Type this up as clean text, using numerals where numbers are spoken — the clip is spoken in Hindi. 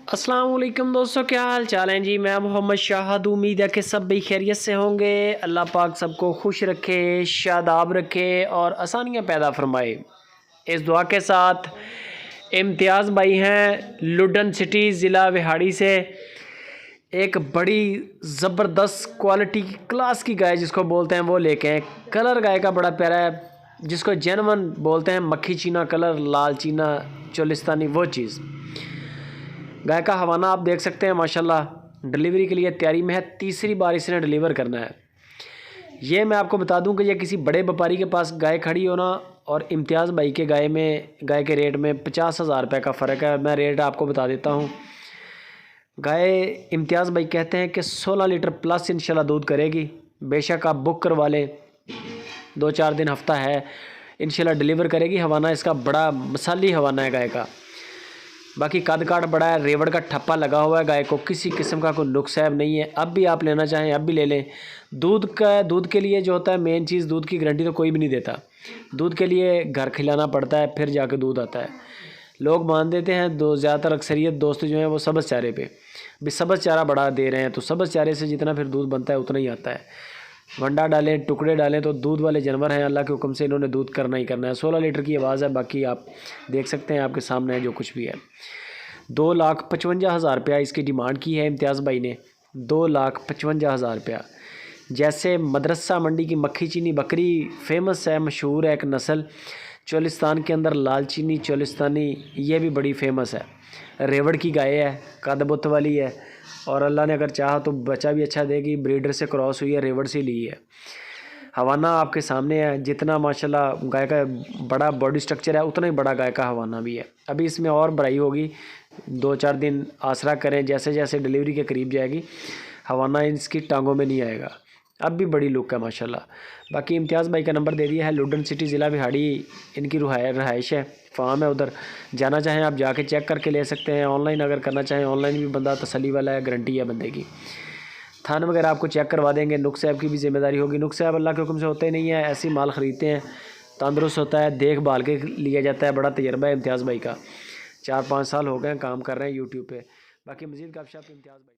अस्सलाम वालेकुम दोस्तों, क्या हाल चाल हैं जी। मैं मोहम्मद शाहद, उम्मीद है कि सब भी खैरियत से होंगे। अल्लाह पाक सबको खुश रखे, शादाब रखे और आसानियाँ पैदा फरमाए। इस दुआ के साथ इम्तियाज़ भाई हैं लुडन सिटी ज़िला विहाड़ी से। एक बड़ी ज़बरदस्त क्वालिटी की क्लास की गाय जिसको बोलते हैं वो लेके हैं। कलर गाय का बड़ा प्यारा है, जिसको जेनवन बोलते हैं, मक्खी चीना कलर, लाल चीना, चोलिस्तानी, वो चीज़। गाय का हवाना आप देख सकते हैं माशाल्लाह। डिलीवरी के लिए तैयारी में है, तीसरी बार इसने डिलीवर करना है। ये मैं आपको बता दूं कि ये किसी बड़े व्यापारी के पास गाय खड़ी हो ना, और इम्तियाज़ भाई के गाय के रेट में 50,000 रुपये का फ़र्क है। मैं रेट आपको बता देता हूँ। गाय इम्तियाज़ भाई कहते हैं कि 16 लीटर प्लस इंशाल्लाह दूध करेगी। बेशक आप बुक करवा लें, 2-4 दिन हफ्ता है, इंशाल्लाह डिलीवर करेगी। हवाना इसका बड़ा मसाली हवाना है गाय का। बाकी कद काठ बड़ा है, रेवड़ का ठप्पा लगा हुआ है। गाय को किसी किस्म का कोई नुक्स ऐब नहीं है। अब भी आप लेना चाहें अब भी ले लें। दूध के लिए जो होता है मेन चीज़, दूध की गारंटी तो कोई भी नहीं देता। दूध के लिए घर खिलाना पड़ता है, फिर जाके दूध आता है। लोग मान देते हैं, ज़्यादातर अक्सरियत दोस्त जो हैं वो सब्ज़ चारे पे भी सब्ज़ चारा बड़ा दे रहे हैं, तो सब्ज़ चारे से जितना फिर दूध बनता है उतना ही आता है। वंडा डालें, टुकड़े डालें, तो दूध वाले जानवर हैं, अल्लाह के हुक्म से इन्होंने दूध करना ही करना है। 16 लीटर की आवाज़ है। बाकी आप देख सकते हैं, आपके सामने है जो कुछ भी है। 2,55,000 रुपया इसकी डिमांड की है इम्तियाज़ भाई ने। 2,55,000 रुपया। जैसे मदरसा मंडी की मक्खी चीनी बकरी फेमस है, मशहूर है एक नस्ल चोलिस्तान के अंदर, लाल चीनी चोलिस्तानी, ये भी बड़ी फेमस है। रेवड़ की गाय है, कद बुत वाली है, और अल्लाह ने अगर चाहा तो बच्चा भी अच्छा देगी। ब्रीडर से क्रॉस हुई है, रेवड़ से ली है। हवाना आपके सामने है। जितना माशाल्लाह गाय का बड़ा बॉडी स्ट्रक्चर है, उतना ही बड़ा गाय का हवाना भी है। अभी इसमें और बढ़ाई होगी, 2-4 दिन आसरा करें। जैसे जैसे डिलीवरी के करीब जाएगी, हवाना इसकी टांगों में नहीं आएगा। अब भी बड़ी लुक है माशाल्लाह। बाकी इम्तियाज़ भाई का नंबर दे दिया है। लुडन सिटी ज़िला विहाड़ी इनकी रहाइश है, फार्म है उधर। जाना चाहें आप जाके चेक करके ले सकते हैं। ऑनलाइन अगर करना चाहें, ऑनलाइन भी बंदा तसल्ली वाला है, गारंटी है बंदे की। थान वगैरह आपको चेक करवा देंगे। नुक्स ऐब की भी जिम्मेदारी होगी। नुक्स ऐब अल्लाह के हुक्म से होते नहीं है, ऐसी माल ख़रीदते हैं। तंदुरुस्त होता है, देखभाल के लिया जाता है। बड़ा तजर्बा है इम्तियाज़ भाई का, 4-5 साल हो गए हैं काम कर रहे हैं यूट्यूब पे। बाकी मज़ीद गपशप इम्तियाज़ भाई।